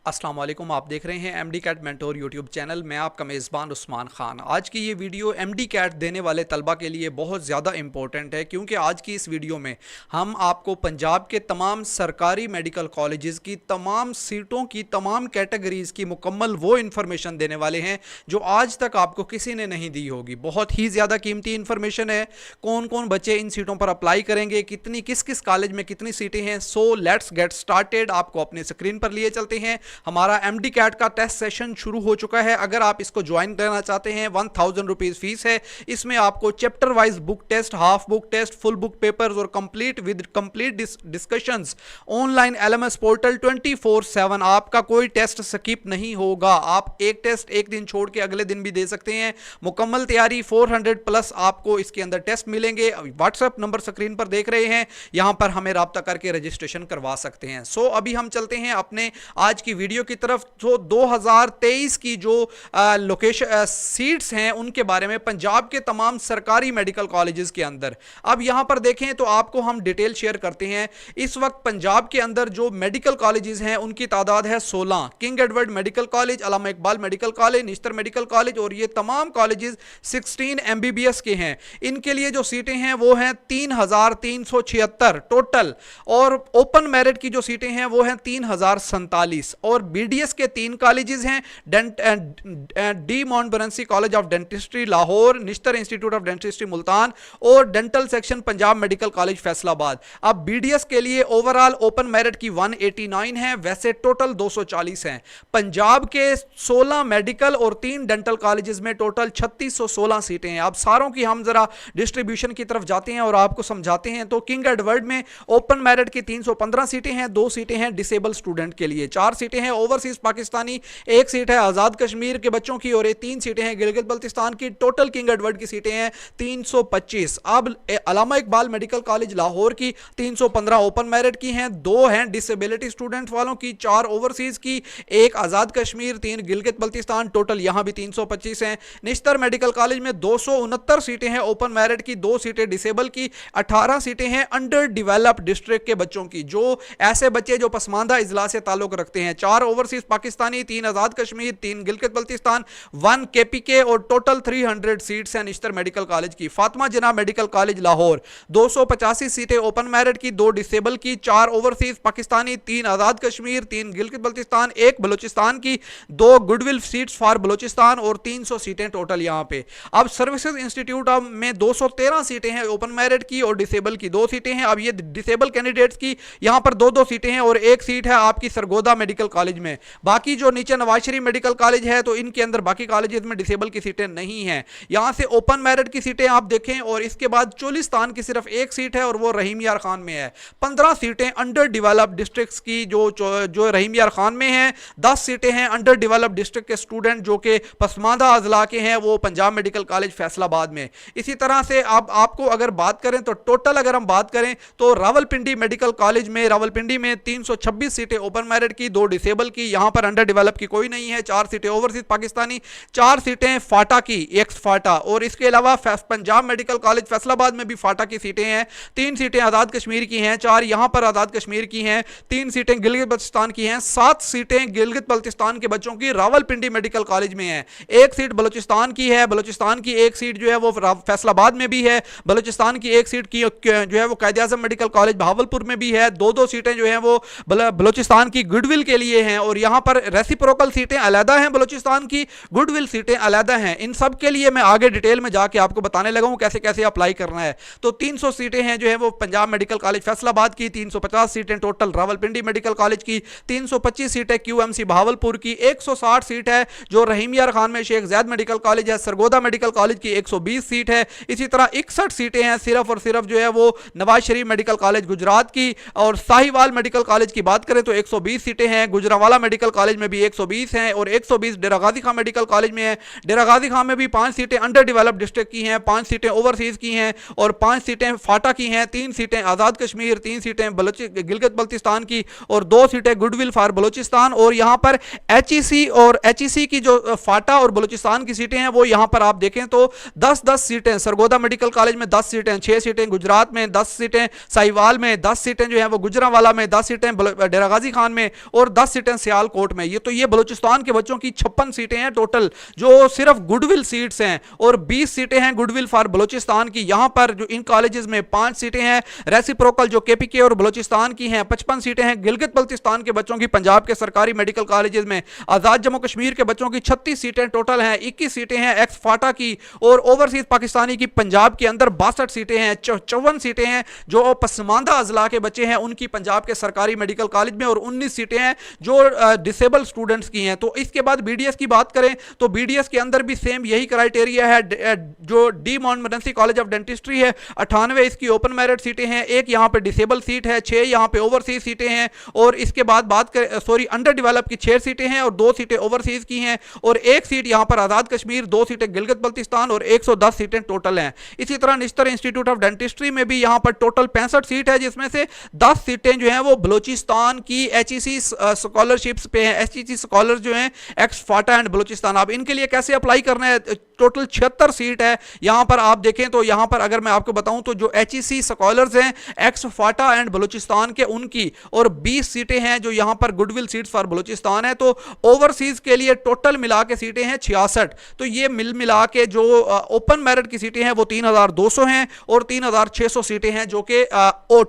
अस्सलाम वालेकुम। आप देख रहे हैं MD CAT mentor YouTube channel. मैं आपका मेज़बान उस्मान ख़ान। आज की ये वीडियो एमडी कैट देने वाले तलबा के लिए बहुत ज़्यादा इंपॉर्टेंट है, क्योंकि आज की इस वीडियो में हम आपको पंजाब के तमाम सरकारी मेडिकल कॉलेजेस की तमाम सीटों की तमाम कैटेगरीज़ की मुकम्मल वो इन्फॉर्मेशन देने वाले हैं जो आज तक आपको किसी ने नहीं दी होगी। बहुत ही ज़्यादा कीमती इन्फॉर्मेशन है। कौन कौन बच्चे इन सीटों पर अप्लाई करेंगे, कितनी किस किस कॉलेज में कितनी सीटें हैं। So let's get started. आपको अपने स्क्रीन पर लिए चलते हैं। हमारा एमडी कैट का टेस्ट सेशन शुरू हो चुका है। अगर आप इसको ज्वाइन करना चाहते हैं 1000 रुपीज़ फीस है। इसमें आपको chapter wise book test, half book test, full book papers और complete discussions online LMS portal 24/7। आपका कोई टेस्ट स्किप नहीं होगा। आप एक टेस्ट एक दिन छोड़ के अगले दिन भी दे सकते हैं। मुकम्मल तैयारी 400 प्लस आपको इसके अंदर टेस्ट मिलेंगे। व्हाट्सएप नंबर स्क्रीन पर देख रहे हैं, यहां पर हमें राब्ता करके रजिस्ट्रेशन करवा सकते हैं। सो अभी हम चलते हैं अपने आज की वीडियो की तरफ। तो 2023 की जो लोकेशन सीट्स हैं उनके बारे में पंजाब के तमाम सरकारी मेडिकल कॉलेजेस के अंदर अब यहां पर देखें तो आपको हम डिटेल शेयर करते हैं। इस वक्त पंजाब के अंदर जो मेडिकल कॉलेजेस हैं उनकी तादाद है 16। King Edward medical college, Allama Iqbal medical college, Nishtar medical college, और ये तमाम कॉलेजेस 16 एमबीबीएस के हैं। इनके लिए जो सीटें हैं वो हैं 3376 टोटल, और ओपन मेरिट की जो सीटें हैं वो हैं 3047। और बीडीएस के 3 कॉलेजेस हैं, de Montmorency college of dentistry Lahore, Nishtar institute of dentistry Multan और dental section Punjab medical college Faisalabad. अब बीडीएस के लिए ओवरऑल ओपन मेरिट की 189 है, वैसे टोटल 240 हैं। पंजाब के 16 मेडिकल और 3 डेंटल कॉलेजेस में टोटल 3616 सीटें हैं। अब सारों की हम जरा डिस्ट्रीब्यूशन की तरफ जाते हैं और आपको समझाते हैं। तो किंग एडवर्ड में ओपन मेरिट की 315 सीटें हैं, 2 सीटें हैं डिसेबल स्टूडेंट के लिए, 4 सीटें हैं ओवरसीज पाकिस्तानी, 1 सीट है आजाद कश्मीर के बच्चों की और 3 सीटें हैं गिलगित बल्तिस्तान की। टोटल किंग एडवर्ड की सीटें हैं 325। अब अल्लामा इकबाल मेडिकल कॉलेज लाहौर की 315 ओपन मेरिट की हैं, 2 हैं डिसेबिलिटी स्टूडेंट वालों की, 4 ओवरसीज की, 1 आजाद कश्मीर, 3 गिलगित बल्तिस्तान, टोटल यहां भी 325 हैं। निश्तर मेडिकल कॉलेज में 269 सीटें हैं ओपन मेरिट की, 2 सीटें डिसेबल की, 18 सीटें हैं अंडर डेवलप्ड डिस्ट्रिक्ट के बच्चों की, जो ऐसे बच्चे जो पसमानदा इजला से ताल्लुक रखते हैं। 4 ओवरसीज पाकिस्तानी, 3 आजाद कश्मीर, 3 गिलगित बल्तिस्तान, 1 केपीके, और टोटल 300 सीट्स हैं निश्तर मेडिकल कॉलेज की। फातिमा जिन्ना मेडिकल कॉलेज लाहौर 285 सीटें ओपन मेरिट की, 2 डिसेबल की, 4 ओवरसीज पाकिस्तानी, 3 आजाद कश्मीर, 3 गिलगित बल्तिस्तान, 1 बलूचिस्तान की, 2 गुडविल सीट्स फॉर बलूचिस्तान और 300 सीटें टोटल यहां पे। अब सर्विसेज इंस्टीट्यूट में 213 सीटें हैं ओपन मेरिट की और डिसेबल की 2 सीटें हैं। अब ये डिसेबल कैंडिडेट्स की यहां पर 2-2 सीटें हैं और 1 सीट है आपकी सरगोदा मेडिकल कॉलेज में। बाकी जो नीचे नवाज शरीफ मेडिकल कॉलेज है तो इनके अंदर बाकी कॉलेजेस में डिसेबल की सीटें नहीं हैं। यहां से ओपन मेरिट की सीटें आप देखें, और इसके बाद चोलिस्तान की सिर्फ 1 सीट है और वो रहीम यार खान में है। 15 सीटें अंडर डेवलप्ड डिस्ट्रिक्ट्स की जो रहीम यार खान में है, 10 सीटें हैं अंडर डेवलप्ड डिस्ट्रिक्ट के स्टूडेंट जो कि पसमानदा अजला के हैं, वो पंजाब मेडिकल कॉलेज फैसलाबाद में। इसी तरह से अब आपको अगर बात करें तो टोटल अगर हम बात करें तो रावलपिंडी मेडिकल कॉलेज में, रावलपिंडी में 326 सीटें ओपन मेरिट की, 2 डिसेबल की, यहां पर अंडर डेवलप की कोई नहीं है, 4 सीटें ओवरसीज पाकिस्तानी, 4 सीटें फाटा की, एक्स फाटा, और इसके अलावा पंजाब मेडिकल कॉलेज फैसलाबाद में भी फाटा की सीटें हैं, 3 सीटें आजाद कश्मीर की हैं, 4 यहां पर आजाद कश्मीर की हैं, 3 सीटें गिलगित बल्तिस्तान की हैं, 7 सीटें गिलगित बल्तिस्तान के बच्चों की रावलपिंडी मेडिकल कॉलेज में है, 1 सीट बलूचिस्तान की है, बलूचिस्तान की 1 सीट जो है वो फैसलाबाद में भी है, बलूचिस्तान की 1 सीट की जो है वो कायदे आजम मेडिकल कॉलेज बहावलपुर में भी है, 2-2 सीटें जो हैं वो बलूचिस्तान की गुडविल के लिए हैं, और यहां पर रेसिप्रोकल सीटें अलहदा हैं, बलूचिस्तान की गुडविल सीटें अलहदा हैं। इन सब के लिए मैं आगे डिटेल में जाके आपको बताने लगा हूं कैसे कैसे अप्लाई करना है। तो 300 सीटें हैं जो है वो पंजाब मेडिकल कॉलेज फैसलाबाद की, 350 सीटें टोटल रावलपिंडी मेडिकल कॉलेज की, 325 सीटें क्यूएमसी बहावलपुर की, 160 सीट है जो रहीम यार खान में शेख ज़ैद मेडिकल कॉलेज है, सरगोदा मेडिकल कॉलेज की 120 सीट है। इसी तरह 61 सीटें हैं सिर्फ और सिर्फ जो है वो नवाज शरीफ मेडिकल कॉलेज गुजरात की, और साहिवाल मेडिकल कॉलेज की बात करें तो 120 सीटें हैं, गुजरावाला मेडिकल कॉलेज में भी 120 हैं, और 120 डेरा गाजी खान मेडिकल कॉलेज में है। डेरा गाजी खान में भी 5 सीटें अंडर डेवलप्ड डिस्ट्रिक्ट की हैं, 5 सीटें ओवरसीज की हैं, और 5 सीटें फाटा की हैं, 3 सीटें आजाद कश्मीर, 3 सीटें गिलगित बल्तिस्तान की, और 2 सीटें गुडविल फॉर बलूचिस्तान। और यहां पर एचईसी की जो फाटा और बलूचिस्तान की सीटें हैं वो यहां पर आप देखें तो 10-10 सीटें सरगोदा मेडिकल कॉलेज में, 10 सीटें, 6 सीटें गुजरात में, 10 सीटें साहिवाल में, 10 सीटें जो है वो गुजरावाला में, 10 सीटें डेरा गाजी खान में, और 10 सीटें सियालकोट में। ये बलूचिस्तान के बच्चों की 56 सीटें हैं टोटल, जो सिर्फ गुडविल सीट्स हैं, और 20 सीटें हैं गुडविल फॉर बलूचिस्तान की। यहां पर जो इन कॉलेजेस में 5 सीटें हैं रेसिप्रोकल जो केपीके और बलूचिस्तान की हैं। 55 सीटें हैं गिलगित बल्तिस्तान के बच्चों की पंजाब के सरकारी मेडिकल कॉलेजेस में। आजाद जम्मू कश्मीर के बच्चों की 36 सीटें टोटल हैं। 21 सीटें हैं एक्स फाटा की, और ओवरसीज पाकिस्तानी की पंजाब के अंदर 62 सीटें हैं। 54 सीटें हैं जो पसमानदा अजला के बच्चे हैं उनकी पंजाब के सरकारी मेडिकल कॉलेज में, और 19 सीटें हैं जो डिसेबल स्टूडेंट्स की हैं। तो इसके बाद बीडीएस की बात करें तो बीडीएस के अंदर भी सेम यही क्राइटेरिया है। जो D Montmorency college of dentistry है 98 इसकी ओपन मेरिट सीटें हैं, एक यहां पे डिसेबल सीट है, 6 यहां पे ओवरसीज सीटें हैं, और इसके बाद बात करें अंडर डेवलप की 6 सीटें हैं और 2 सीटें ओवरसीज की हैं, और 1 सीट यहां पर आजाद कश्मीर, 2 सीटें गिलगित बल्तिस्तान, और 110 सीटें टोटल हैं। इसी तरह निश्तर इंस्टीट्यूट ऑफ डेंटिस्ट्री में भी यहां पर टोटल 65 सीट है, जिसमें से 10 सीटें जो हैं वो बलूचिस्तान की एचईसी स्कॉलरशिप्स पे हैं। एचईसी स्कॉलर जो हैं एक्स फाटा एंड बलूचिस्तान। अब इनके लिए कैसे अप्लाई करना है? टोटल 76 सीट है। यहां पर आप देखें तो यहां पर अगर मैं आपको बताऊं तो जो एचईसी स्कॉलर्स हैं एक्स फाटा एंड बलूचिस्तान के उनकी, और 20 सीटें हैं जो यहां पर गुडविल सीट्स फॉर बलूचिस्तान है। तो ओवरसीज के लिए टोटल मिला के सीटें हैं 66। तो ये मिला के जो ओपन मेरिट की सीटें हैं वो 3200 हैं, और 3600 सीटें हैं जो कि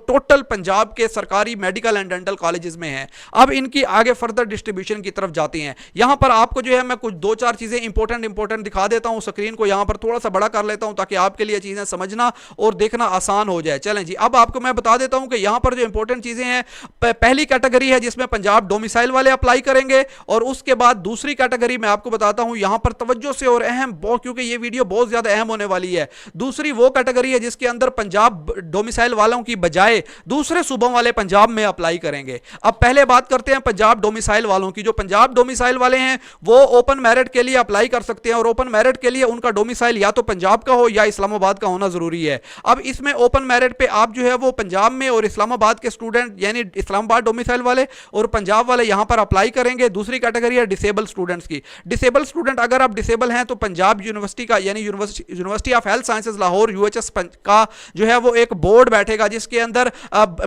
टोटल पंजाब के सरकारी मेडिकल एंड डेंटल कॉलेजेस में हैं। अब इनकी आगे फर्दर डिस्ट्रीब्यूशन की तरफ जाती हैं। यहां पर आपको जो है मैं कुछ 2-4 चीजें इंपॉर्टेंट दिखा देता हूं। स्क्रीन को यहां पर थोड़ा सा बड़ा कर लेता हूं ताकि आपके लिए चीजें समझना और देखना आसान हो जाए। चलें जी, अब आपको मैं बता देता हूं कि यहां पर जो इंपॉर्टेंट चीजें हैं, पहली कैटेगरी है जिसमें पंजाब डोमिसाइल वाले अप्लाई करेंगे, और उसके बाद दूसरी कैटेगरी मैं आपको बताता हूं यहां पर तवज्जो से और अहम, क्योंकि ये वीडियो बहुत ज्यादा अहम होने वाली है। दूसरी वो कैटेगरी है जिसके अंदर पंजाब डोमिसाइल वालों की बजाय दूसरे सूबों वाले पंजाब में अप्लाई करेंगे। अब पहले बात करते हैं पंजाब डोमिसाइल वालों की। जो पंजाब डोमिसाइल वाले हैं वो ओपन मेरिट के लिए अप्लाई कर सकते हैं, और ओपन मेरिट के लिए उनका डोमिसाइल या तो पंजाब का हो या इस्लामाबाद का होना जरूरी है। अब इसमें ओपन मेरिट पे आप जो है वो पंजाब में और इस्लामाबाद के स्टूडेंट, यानी इस्लामाबाद डोमिसाइल वाले और पंजाब वाले यहां पर अप्लाई करेंगे। दूसरी कैटेगरी है डिसेबल स्टूडेंट्स की। डिसेबल स्टूडेंट अगर आप डिसेबल हैं तो पंजाब यूनिवर्सिटी का, यानी university of health sciences Lahore UHS का जो है वो एक बोर्ड बैठेगा, जिसके अंदर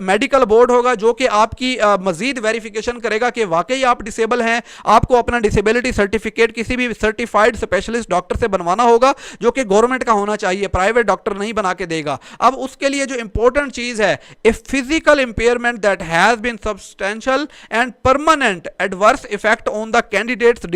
मेडिकल बोर्ड होगा जो कि आपकी मजीद वेरिफिकेशन करेगा कि वाकई आप डिसेबल हैं। आपको अपना डिसेबिलिटी सर्टिफिकेट किसी भी सर्टिफाइड स्पेशलिस्ट डॉक्टर से बनवाना होगा, जो कि गवर्नमेंट का होना चाहिए, प्राइवेट डॉक्टर नहीं बना के देगा। अब उसके लिए जो इंपॉर्टेंट चीज है, a physical impairment that has been substantial and permanent adverse effect on the candidate's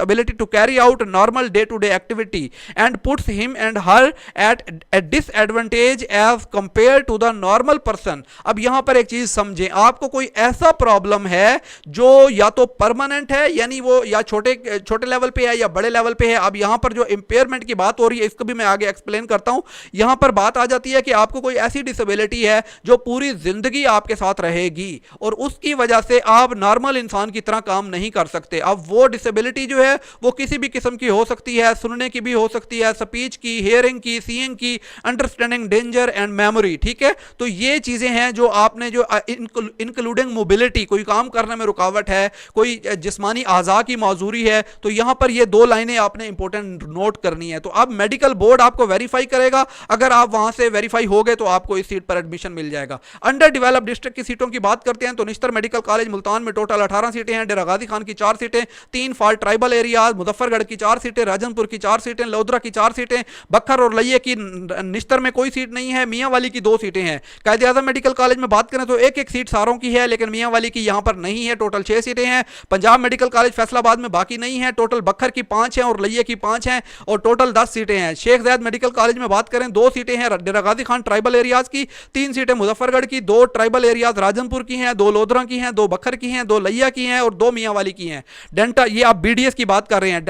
ability to carry out normal day-to-day activity and puts him and her at a disadvantage as compared to the normal person। अब यहां पर एक चीज समझें, आपको कोई ऐसा problem है जो या तो परमानेंट है, यानी वो या छोटे लेवल पे है या बड़े लेवल पे है। अब यहां पर जो इंपेयरमेंट की बात हो रही है इसको भी मैं आगे एक्सप्लेन करता हूं। यहां पर बात आ जाती है कि आपको कोई ऐसी डिसेबिलिटी है जो पूरी जिंदगी आपके साथ रहेगी, और उसकी वजह से आप नॉर्मल इंसान की तरह काम नहीं कर सकते। अब वो डिसेबिलिटी जो है वो किसी भी किस्म की हो सकती है, सुनने की भी हो सकती है, स्पीच की, हियरिंग की, सीइंग की, अंडरस्टैंडिंग डेंजर एंड मेमोरी। ठीक है, तो ये चीजें हैं जो आपने जो इंक्लूडिंग मोबिलिटी, कोई काम करने में रुकावट है, कोई जिस्मानी आज़ा की मौजूरी है, तो यहां पर ये 2 लाइनें आपने इंपॉर्टेंट नोट करनी है। तो अब मेडिकल बोर्ड आपको वेरीफाई करेगा, अगर आप वहां से वेरीफाई हो गए तो आपको इस सीट पर एडमिशन मिल जाएगा। अंडर डेवलप्ड डिस्ट्रिक्ट की सीटों की बात करते हैं तो निश्तर मेडिकल कॉलेज मुल्तान में टोटल 18 सीटें हैं, डेरा गाजी खान की 4 सीटें, 3 फॉर ट्राइबल एरियाज, मुजफ्फरगढ़ की 4 सीटें, राजनपुर की 4 सीटें, लोधरा की 4 सीटें, बखर और लइये की निश्तर में कोई सीट नहीं है, मियां वाली की 2 सीटें हैं। कायदे आजम मेडिकल कॉलेज में बात करें तो एक सीट सारों की है, लेकिन मियां वाली की यहां पर नहीं है, टोटल 6 सीटें हैं। पंजाब मेडिकल कॉलेज फैसलाबाद में बाकी नहीं है, टोटल बखर की 5 हैं और लइये की 5 हैं, और टोटल 10 सीटें हैं। शेख ज़ैद मेडिकल कॉलेज में बात करें 2 सीटें हैं डेरा गाजी खान ट्राइबल एरियाज की, 3 सीटें मुजफ्फरगढ़ की, 2 ट्राइबल एरियाज राजनपुर की हैं, 2 लोधरा की हैं, 2 बखर की हैं, 2 लइया की हैं और 2 मियां वाली की हैं। डेंटा, ये आप बीडीएस की बात कर रहे हैं,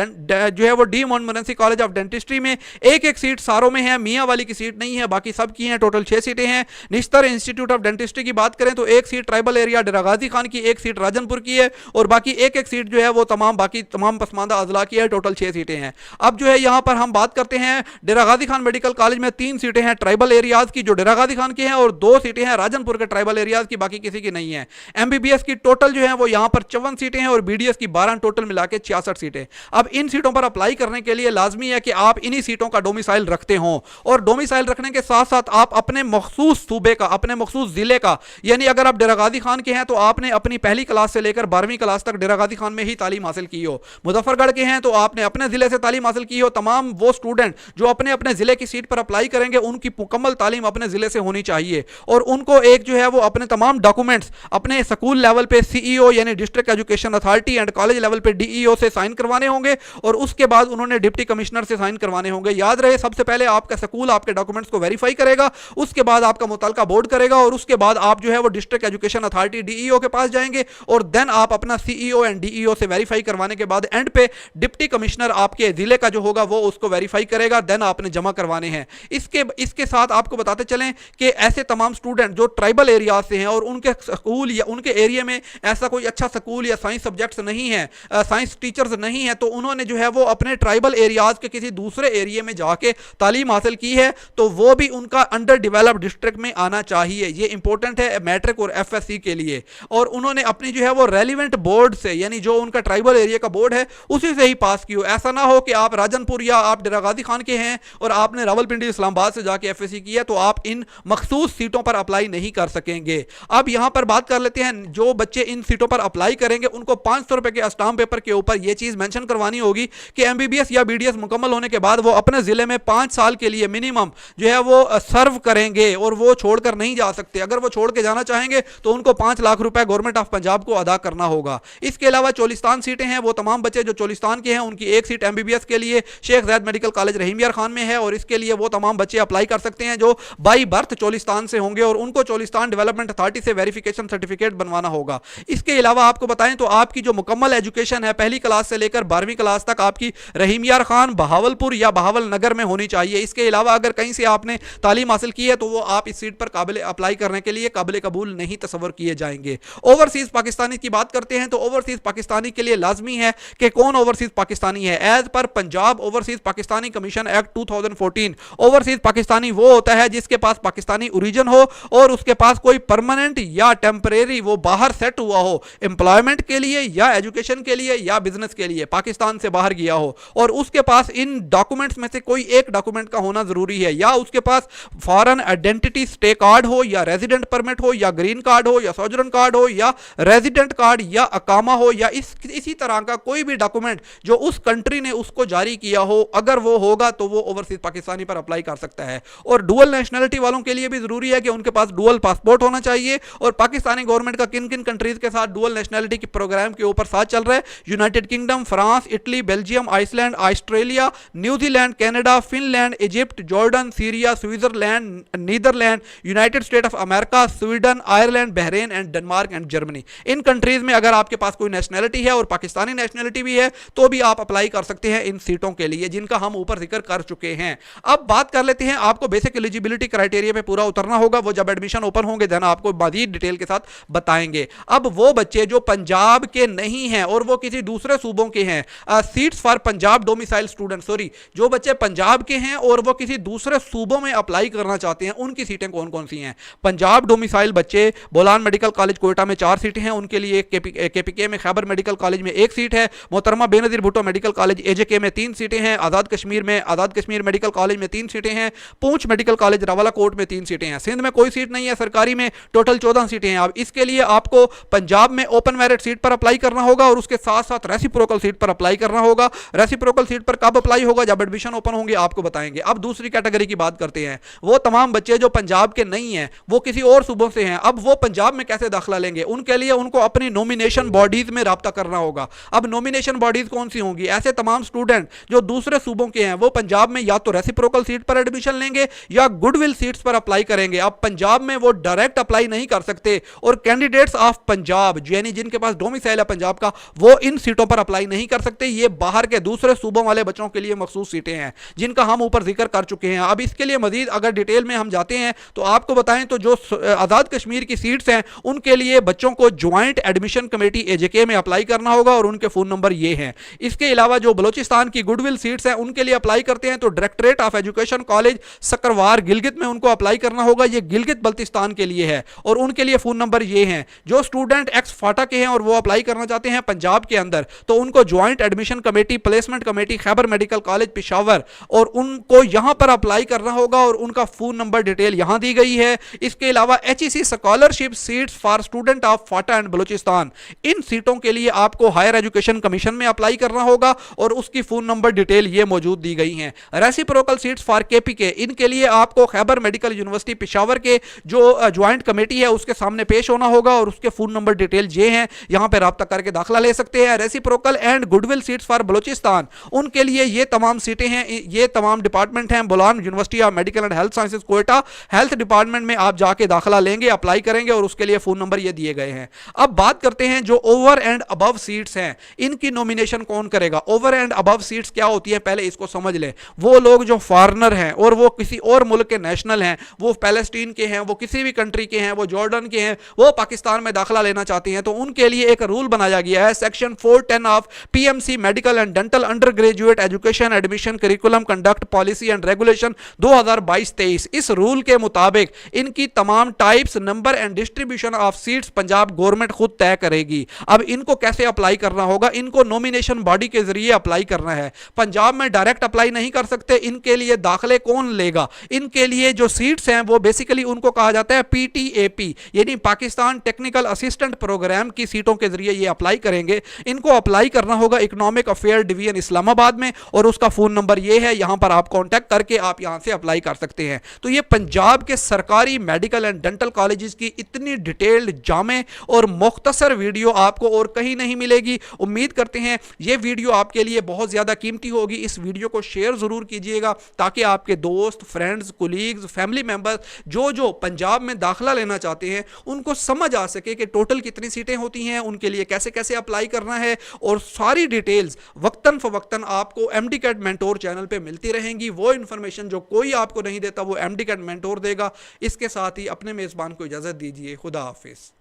जो है वो D Montmorency college of dentistry में एक सीट सारों में है, मियां वाली की सीट नहीं है, बाकी सब की हैं, टोटल 6 सीटें हैं। निश्तर इंस्टीट्यूट ऑफ डेंटिस्ट्री की बात करें तो 1 सीट ट्राइबल एरिया डेरा गाजी खान की, 1 सीट राजनपुर की है, और बाकी एक सीट जो है वो बाकी तमाम पसमानदा अजला की है, टोटल 6 सीटें हैं। अब जो है यहाँ पर हम बात करते हैं डेरा गाजी खान मेडिकल कॉलेज में 3 सीटें हैं ट्राइबल एरियाज की जो डेरा गाजी खान की हैं, और 2 सीटें हैं राजनपुर के ट्राइबल एरियाज की, बाकी किसी की नहीं है। एमबीबीएस की टोटल जो है वो यहाँ पर 54 सीटें हैं और बीडीएस की 12 टोटल मिला के 66 सीटें। अब इन सीटों पर अप्लाई करने के लिए लाजमी है कि आप इन्हीं सीटों का डोमिसाइल रखते हो, और डोमिसाइल रखने के साथ साथ आप अपने मखसूस सूबे का, अपने मखसूस जिले का, यानी अगर आप डेरा गाजी खान के हैं तो आपने अपनी पहली क्लास से लेकर 12वीं क्लास तक डेरा गाजी खान में ही तालीम हासिल की हो। मुजफ्फरगढ़ के हैं तो आपने अपने जिले से तालीम हासिल की हो। तमाम वो स्टूडेंट जो अपने अपने जिले की सीट पर अप्लाई करेंगे उनकी मुकम्मल तालीम अपने जिले से होनी चाहिए, और उनको एक जो है वो अपने तमाम डॉक्यूमेंट्स अपने स्कूल लेवल पे सीईओ यानी district education authority and college level पे डीईओ से साइन करवाने होंगे, और उसके बाद उन्होंने डिप्टी कमिश्नर से साइन करवाने होंगे। याद रहे, सबसे पहले आपका स्कूल आपके डॉक्यूमेंट्स को वेरीफाई करेगा, उसके बाद आपका मुतलका बोर्ड करेगा, और उसके बाद आप जो है वो डिस्ट्रिक्ट एजुकेशन अथॉरिटी डीईओ के पास जाएंगे, और देन आप अपना सीईओ एंड डीईओ से वेरीफाई करवाने के बाद एंड पे डिप्टी कमिश्नर आपके जिले का जो होगा वो उसको वेरीफाई करेगा, देन आपने जमा करवाने हैं। इसके साथ आपको बताते चलें कि ऐसे तमाम स्टूडेंट जो ट्राइबल एरिया से हैं और उनके स्कूल या उनके एरिया में ऐसा कोई अच्छा स्कूल या साइंस सब्जेक्ट्स नहीं है, साइंस टीचर्स नहीं है, तो उन्होंने जो है वो अपने ट्राइबल एरियाज के किसी दूसरे एरिया में जाके तालीम हासिल की है, तो वो भी उनका अंडर डेवलप्ड डिस्ट्रिक्ट में आना चाहिए। ये इंपॉर्टेंट है मैट्रिक और एफएससी के लिए, और उन्होंने अपनी जो है वो रेलिवेंट बोर्ड से, यानी जो उनका ट्राइबल एरिया का बोर्ड है उसी से ही पास की हो। ऐसा ना हो कि आप राजनपुर या आप डेरा गाजी खान के हैं और आपने रावलपिंडी इस्लामाबाद से जाके एफएससी किया, तो आप इन मखसूस सीटों पर अप्लाई नहीं कर सकेंगे। अब यहां पर बात कर लेते हैं, जो बच्चे इन सीटों पर अप्लाई करेंगे उनको 500 रुपए के स्टाम्प पेपर के ऊपर यह चीज मेंशन करवानी होगी कि एमबीबीएस या बीडीएस मुकम्मल होने के बाद वो अपने जिले में 5 साल के लिए मिनिमम जो है वो सर्व करेंगे, और वो छोड़कर नहीं जा सकते। अगर वो छोड़ के जाना चाहेंगे तो उनको 5 लाख रुपए गवर्नमेंट ऑफ पंजाब को अदा करना होगा। इसके अलावा चोलिस्तान सीटें हैं, वो तमाम बच्चे जो चोलिस्तान के हैं उनकी एक सीट एमबीबीएस के लिए शेख ज़ैद मेडिकल कॉलेज रहीम यार खान में है, और इसके लिए वो तमाम बच्चे अप्लाई कर सकते हैं जो बाई बर्थ चोलिस्तान से होंगे, और उनको चोलिस्तान डेवलपमेंट अथॉरिटी से वेरिफिकेशन सर्टिफिकेट बनवाना होगा। इसके अलावा आपको बताएं तो आपकी जो मुकम्मल एजुकेशन है पहली क्लास से लेकर 12वीं क्लास तक आपकी रहीम यार खान, बहावलपुर या बहावल नगर में होनी चाहिए। इसके अलावा अगर कहीं से आपने तालीम हासिल की है तो वो आप इस सीट पर काबिल अप्लाई करने के लिए काबिल कबूल नहीं तस्वर किए जाएंगे। ओवरसीज पाकिस्तानी की बात करते हैं तो ओवरसीज पाकिस्तानी के लिए लाजमी है कि कौन ओवरसीज पाकिस्तानी है। As per Punjab overseas Pakistani commission act 2014 overseas Pakistani वो होता है जिसके पास पाकिस्तानी ओरिजिन हो और उसके पास कोई परमानेंट या टेम्परेरी वो बाहर सेट हुआ हो एम्प्लॉयमेंट के लिए या एजुकेशन के लिए या बिजनेस के लिए, पाकिस्तान से बाहर गया हो, और उसके पास इन डॉक्यूमेंट्स में से कोई एक डॉक्यूमेंट का होना जरूरी है। या उसके पास फॉरेन आइडेंटिटी स्टे कार्ड हो या रेजिडेंट परमिट हो या ग्रीन कार्ड हो या सोजरन कार्ड हो या रेजिडेंट कार्ड या अकामा हो या इसी तरह का कोई भी डॉक्यूमेंट जो उस कंट्री ने उसको जारी किया हो, अगर वो होगा तो वो ओवरसीज पाकिस्तानी पर अप्लाई कर सकता है। और डुअल नेशनलिटी वालों के लिए भी जरूरी है कि उनके पास डुअल पासपोर्ट होना चाहिए। और पाकिस्तानी गवर्नमेंट का किन किन कंट्रीज के साथ डुअल नेशनलिटी के प्रोग्राम के ऊपर साथ चल रहा है, United Kingdom, France, Italy, Belgium, Iceland, Australia, New Zealand, Canada, Finland, Egypt, Jordan, Syria, Switzerland, Netherland, United State of America, Sweden, Ireland, Bahrain and Denmark and Germany. इन कंट्रीज में अगर आपके पास कोई नेशनलिटी है और पाकिस्तानी नेशनलिटी भी है तो भी आप अप्लाई कर सकते हैं इन सीटों के लिए जिनका हम ऊपर जिक्र कर चुके हैं। अब बात कर लेते हैं, आपको बेसिक एलिजिबिलिटी क्राइटेरिया पे पूरा उतरना होगा, वो जब एडमिशन ओपन होंगे देन आपको मजीद डिटेल के साथ बताएंगे। अब वो बच्चे जो पंजाब के नहीं हैं और वो किसी दूसरे सूबों के हैं, seats for Punjab domicile student, sorry, जो बच्चे पंजाब के हैं और वो किसी दूसरे सूबों में अप्लाई करना चाहते हैं उनकी सीटें कौन कौन सी हैं। पंजाब डोमिसाइल बच्चे, बोलान मेडिकल कॉलेज कोयटा में 4 सीटें हैं, उनके लिए केपीके में खैबर मेडिकल कॉलेज में 1 सीट है, मोहतरमा Benazir Bhutto medical college AJK में 3 सीटें हैं, आज़ाद कश्मीर मेडिकल कॉलेज में 3 सीटें हैं, पूंछ मेडिकल कॉलेज रावलाकोट में 3 सीटें हैं, सिंध में कोई सीट नहीं है, सरकारी में टोटल 14 सीटें हैं। अब इसके लिए आपको पंजाब में ओपन मेरिट सीट पर अप्लाई करना होगा और उसके साथ साथ रेसिप्रोकल सीट पर अप्लाई करना होगा। रेसिप्रोकल सीट पर कब अप्लाई होगा, जब एडमिशन ओपन होंगे आपको बताएंगे। अब दूसरी कैटेगरी की बात करते हैं, वो तमाम बच्चे जो पंजाब के नहीं हैं, वो किसी और सूबों से हैं, अब वो पंजाब में कैसे दाखिला लेंगे, उनके लिए उनको अपनी नॉमिनेशन बॉडीज में राब्ता करना होगा। अब नॉमिनेशन बॉडीज कौन सी होंगी, ऐसे तमाम स्टूडेंट जो दूसरे सूबों के हैं वो पंजाब में या तो रेसिप्रोकल सीट पर एडमिशन लेंगे या गुडविल सीट्स पर अप्लाई करेंगे। अब पंजाब में वो डायरेक्ट अप्लाई नहीं कर सकते और कैंडिडेट्स ऑफ पंजाब यानी जिनके पास डोमिसाइल है पंजाब का, वो इन सीटों पर अप्लाई नहीं कर सकते। ये बाहर के दूसरे सूबों वाले बच्चों के लिए मखसूस सीटें हैं जिनका हम ऊपर जिक्र कर चुके हैं। अब इसके लिए मजीद अगर डिटेल में हम जाते हैं तो आपको बताएं तो जो आज़ाद कश्मीर की सीट्स हैं उनके लिए बच्चों को ज्वाइंट एडमिशन कमेटी एजेके में अप्लाई करना होगा और उनके फोन नंबर ये हैं। इसके अलावा जो बलूचिस्तान की गुडविल सीट्स हैं उनके लिए अप्लाई करते हैं तो directorate of education college Sakarwar Gilgit में उनको अप्लाई करना होगा। ये गिलगित बल्तिस्तान के लिए है और उनके लिए फोन नंबर ये हैं। जो स्टूडेंट एक्स फाटा के हैं और वो अप्लाई करना चाहते हैं पंजाब के अंदर तो उनको joint admission committee placement committee Khyber medical college Peshawar और उनको यहां पर अप्लाई करना होगा और उनका फोन नंबर डिटेल यहां दी गई है। इसके अलावा HEC scholarship seats for student of FATA and Balochistan, इन सीटों के लिए आपको हायर एजुकेशन कमीशन में अप्लाई करना होगा और उसकी फोन नंबर डिटेल ये मौजूद दी गई हैं। रेसिप्रोकल सीट्स फॉर KPK, इनके लिए आपको खैबर मेडिकल यूनिवर्सिटी पेशावर के जो ज्वाइंट कमेटी है उसके सामने पेश होना होगा और उसके फोन नंबर डिटेल ये हैं, यहां पर राब्ता करके दाखिला ले सकते हैं। Reciprocal and goodwill seats for Balochistan, उनके लिए ये तमाम सीटें हैं, ये तमाम डिपार्टमेंट हैं। Bolan university of medical and health sciences Quetta, health department में आप जाके दाखिला लेंगे, अप्लाई करेंगे और उसके लिए फोन नंबर ये दिए गए हैं। अब बात करते हैं जो ओवर एंड अबव सीट्स हैं, इनकी नॉमिनेशन कौन करेगा। ओवर एंड अबव सीट्स क्या होती है पहले इसको समझ लें। वो लोग जो फॉरेनर हैं और वो किसी और मुल्क के नेशनल हैं, वो पैलेस्टीन के हैं, वो किसी भी कंट्री के हैं, वो जॉर्डन के हैं, वो पाकिस्तान में दाखिला लेना चाहते हैं तो उनके लिए एक रूल बनाया गया है section 410 of PMC medical and dental under graduate education admission curriculum conduct policy and regulation 2022-23। इस रूल के मुताबिक इनकी तमाम types, number and distribution of seats Punjab government खुद तय करेगी। अब इनको कैसे अप्लाई करना होगा, इनको नॉमिनेशन बॉडी के जरिए अप्लाई करना है। पंजाब में डायरेक्ट अप्लाई नहीं कर सकते। इनके लिए दाखिले कौन लेगा, इनके लिए जो सीट्स हैं वो बेसिकली उनको कहा जाता है PTAP यानी पाकिस्तान टेक्निकल असिस्टेंट प्रोग्राम की सीटों के जरिए ये अप्लाई करेंगे। इनको अप्लाई करना होगा इकोनॉमिक अफेयर डिवीजन इस्लामाबाद में और उसका फोन नंबर ये है, यहां पर आप कांटेक्ट करके आप यहां से अप्लाई कर सकते हैं। तो ये पंजाब के सरकारी मेडिकल एंड डेंटल कॉलेजेस की इतनी डिटेल्ड, जामे और मुख्तसर वीडियो आपको और कहीं नहीं मिलेगी। उम्मीद करते हैं ये वीडियो आपके लिए बहुत ज्यादा कीमती होगी। इस वीडियो को शेयर जरूर कीजिएगा ताकि आपके दोस्त, फ्रेंड्स, कोलीग्स, फैमिली मेंबर्स जो पंजाब में दाखिला लेना चाहते हैं उनको समझ आ सके कि टोटल कितनी सीटें होती हैं, उनके लिए कैसे कैसे अप्लाई करना है और सारी डिटेल्स वक्तन फवक्तन आपको MDCAT मेंटोर चैनल पे मिलती रहेंगी। वो इंफॉर्मेशन जो कोई आपको नहीं देता वो MDCAT मेंटोर देगा। इसके साथ ही अपने मेज़बान को इजाज़त दीजिए। खुदा हाफिज़।